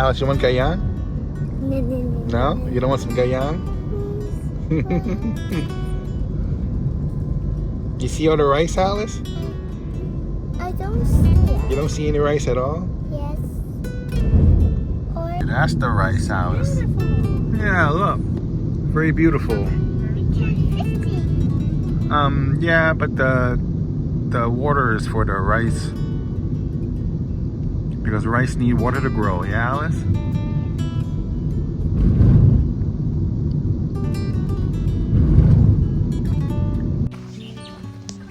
Alice, you want gayang? No. No? You don't want some gayang? You see all the rice, Alice? I don't see it. You don't see any rice at all? Yes. Or That's the rice, Alice. beautiful. Yeah, look. Very beautiful. Yeah, but the water is for the rice. Because rice need water to grow, yeah, Alice?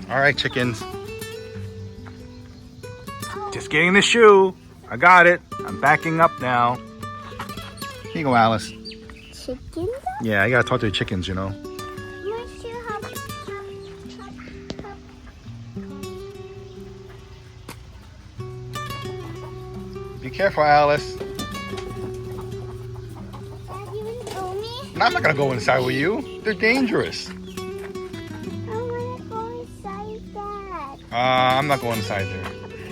All right, chickens. Just getting the shoe. I got it. I'm backing up now. Here you go, Alice. Chicken? Yeah, I gotta talk to the chickens, you know. Be careful, Alice. Dad, you want to go me? No, I'm not gonna go inside with you. They're dangerous. I want to go inside that. I'm not going inside there.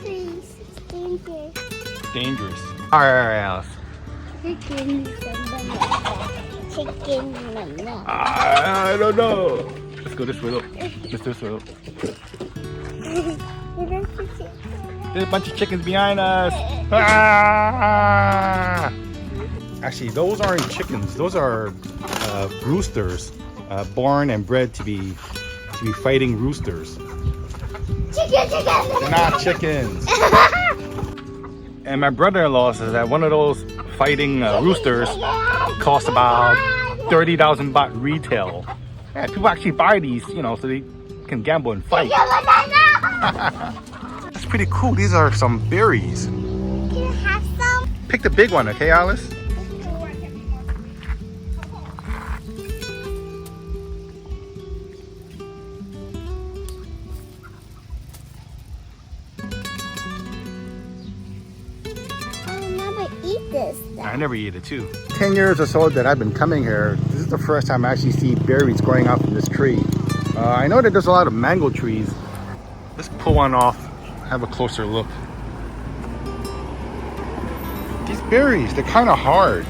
Please, it's dangerous. Dangerous. All right, Alice. Chicken. Chicken. I don't know. Let's go this way, look. Let's do this way, look. There's a bunch of chickens behind us. Ah! Actually, those aren't chickens. Those are roosters, born and bred to be fighting roosters. Chicken. They're not chickens. And my brother-in-law says that one of those fighting roosters costs about 30,000 baht retail. Yeah, people actually buy these, you know, so they can gamble and fight. That's pretty cool. These are some berries. Can I have some? Pick the big one, okay, Alice? I'll never eat this. I never eat it too. 10 years or so that I've been coming here, this is the first time I actually see berries growing out from this tree. I know that there's a lot of mango trees. Let's pull one off, have a closer look. These berries, they're kind of hard.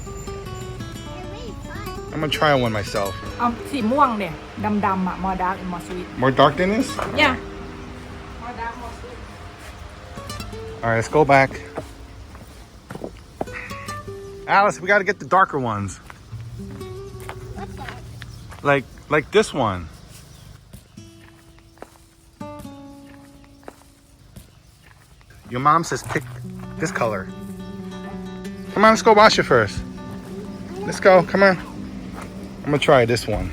They're really fun. I'm gonna try one myself. เอาสีม่วงเนี่ยดำๆอ่ะ more dark and more sweet More dark than this? yeah more dark more sweet All right, let's go back. Alice, we gotta get the darker ones. What's that? Like this one. Your mom says pick this color. Come on, let's go wash it first. Let's go, come on. I'm gonna try this one.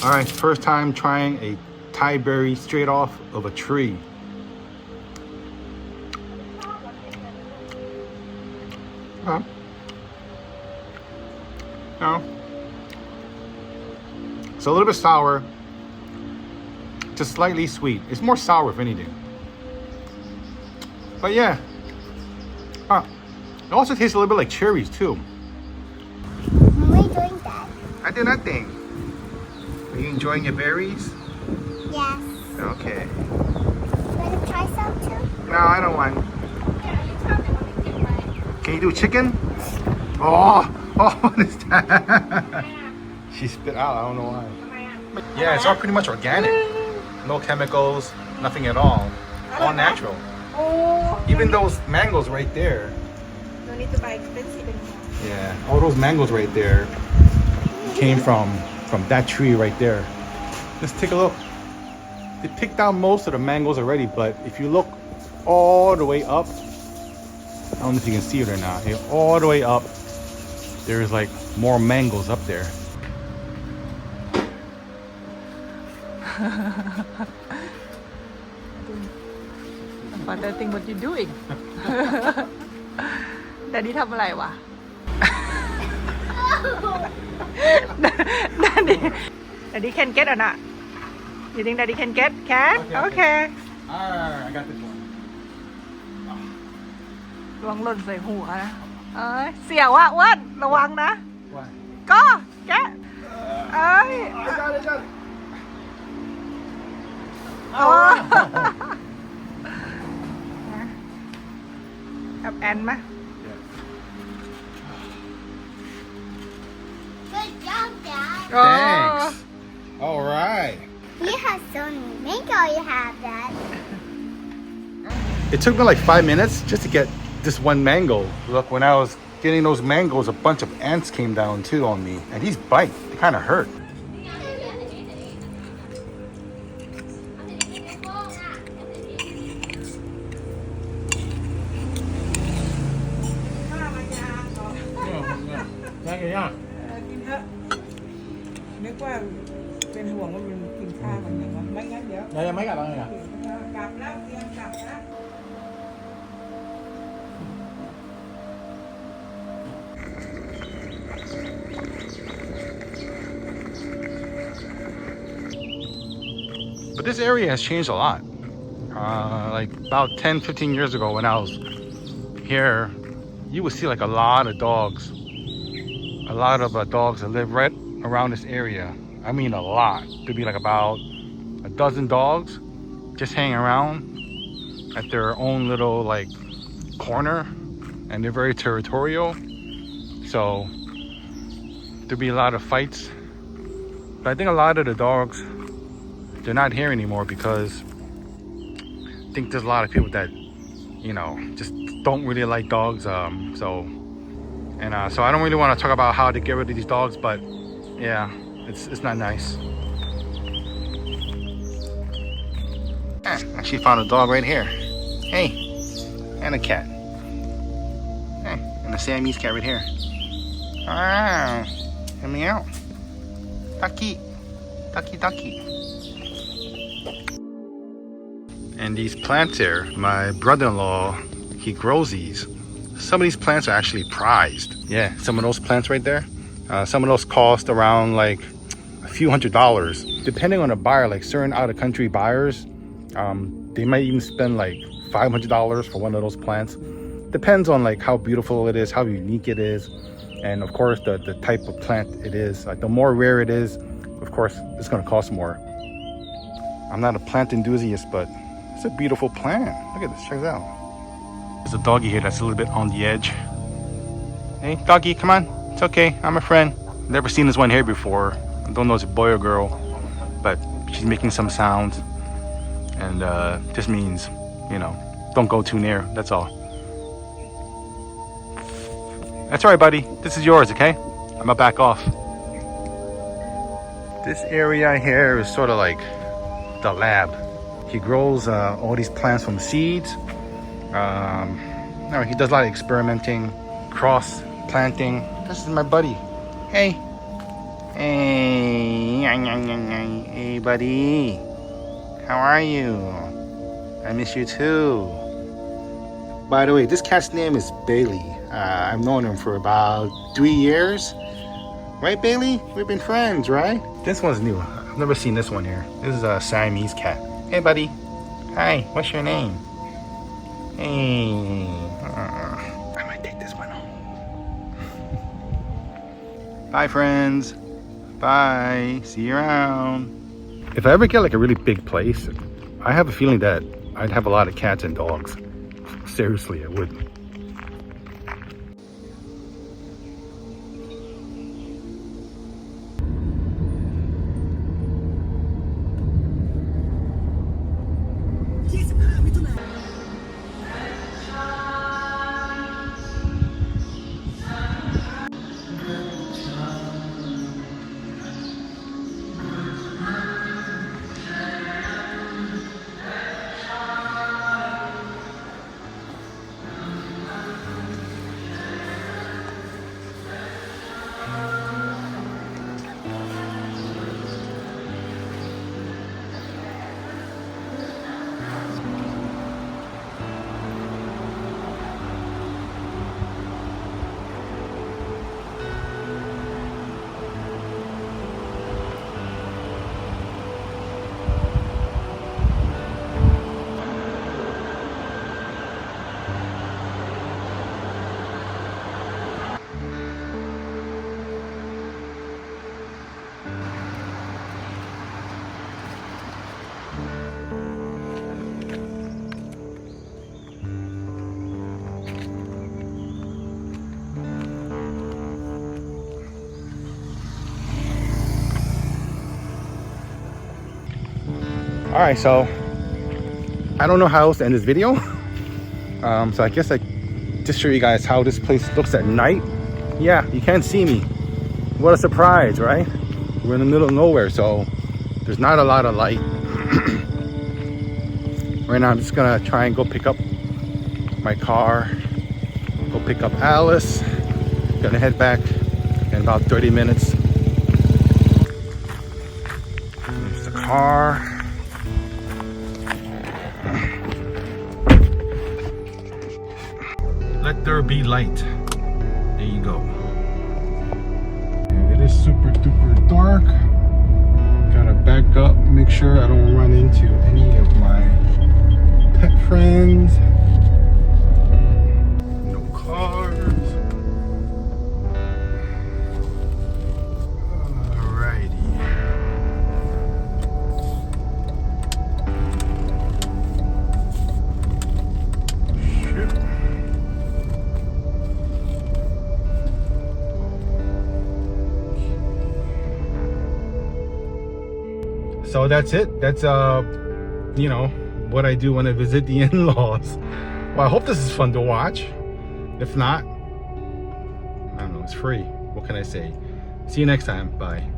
All right, first time trying a Thai berry straight off of a tree. No. It's a little bit sour, just slightly sweet. It's more sour if anything. But yeah. It also tastes a little bit like cherries too. What are you doing, Dad? I do nothing. Are you enjoying your berries? Yes. Okay. Want to try some too? No, I don't want. Can you do chicken? Oh, what is that? She spit out. I don't know why. Yeah, it's all pretty much organic. No chemicals, nothing at all. All natural. โอ้ Even those mangoes right there. no need to buy expensive anymore Yeah, all those mangoes right there came from that tree right there. Let's take a look. They picked out most of the mangoes already, but if you look all the way up, I don't know if you can see it or not. Here, all the way up, there's like more mangoes up there. but I think what you doing Daddy ทำอะไรวะ Daddy can get or not you think Daddy can get can okay I got this one. ระวังหล่นใส่หัวนะเอ้ยเสี่ยวอ่ะอ้วนระวังนะ What? ก็แกะเอ้ย I got it. โอ้กับแอนไหม Good job, Dad. โอ้ Thanks. All right. You have some mango. You have that. It took me like 5 minutes just to get this one mango. Look, when I was getting those mangoes, a bunch of ants came down too on me. And these bite, they kind of hurt. Thank you, yeah. กินเถอะนึกว่าเป็นห่วงว่ามันกินข้าวมันอย่างนั้นไม่งั้นเดี๋ยว Dạ, mấy cả bạn này à? กลับแล้วเตรียมกลับแล้ว But this area has changed a lot. Like about 10, 15 years ago when I was here, you would see like a lot of dogs. A lot of dogs that live right around this area. I mean a lot. There'd be like about a dozen dogs just hanging around at their own little like corner, and they're very territorial. So there'd be a lot of fights. But I think a lot of the dogs, they're not here anymore because I think there's a lot of people that, you know, just don't really like dogs. So I don't really want to talk about how to get rid of these dogs, but yeah, it's not nice. I actually found a dog right here. Hey, and a cat. Hey, and a Siamese cat right here. Ah, let me out. Ducky, ducky, ducky. And these plants here, my brother-in-law, he grows these. Some of these plants are actually prized. Yeah, some of those plants right there. Some of those cost around like a few $100s. Depending on the buyer, like certain out-of-country buyers, they might even spend like $500 for one of those plants. Depends on like how beautiful it is, how unique it is, and of course the type of plant it is. Like the more rare it is, of course it's gonna cost more. I'm not a plant enthusiast, but it's a beautiful plant. Look at this, check it out. There's a doggy here that's a little bit on the edge. Hey, doggy, come on. It's okay, I'm a friend. Never seen this one here before. I don't know if it's a boy or girl, but she's making some sounds. And just means, you know, don't go too near, that's all. That's all right, buddy. This is yours, okay? I'm gonna back off. This area here is sort of like the lab. He grows all these plants from seeds. No, he does a lot of experimenting, cross planting. This is my buddy. Hey. Hey. Hey, buddy. How are you? I miss you too. By the way, this cat's name is Bailey. I've known him for about 3 years. Right, Bailey? We've been friends, right? This one's new. I've never seen this one here. This is a Siamese cat. Hey, buddy. Hi, what's your name? Hey. I might take this one home. Bye, friends. Bye. See you around. If I ever get like a really big place, I have a feeling that I'd have a lot of cats and dogs. Seriously, I would. All right, so I don't know how else to end this video. So I guess I just show you guys how this place looks at night. Yeah, you can't see me. What a surprise, right? We're in the middle of nowhere, so there's not a lot of light. Right now I'm just gonna try and go pick up my car, go pick up Alice. Gonna head back in about 30 minutes. There's the car. Let there be light. There you go. It is super duper dark. Gotta back up, make sure I don't run into any of my pet friends. No cars. Alrighty. Shoot. So that's it. That's you know, what I do when I visit the in-laws. Well, I hope this is fun to watch. If not, I don't know, it's free. What can I say? See you next time. Bye.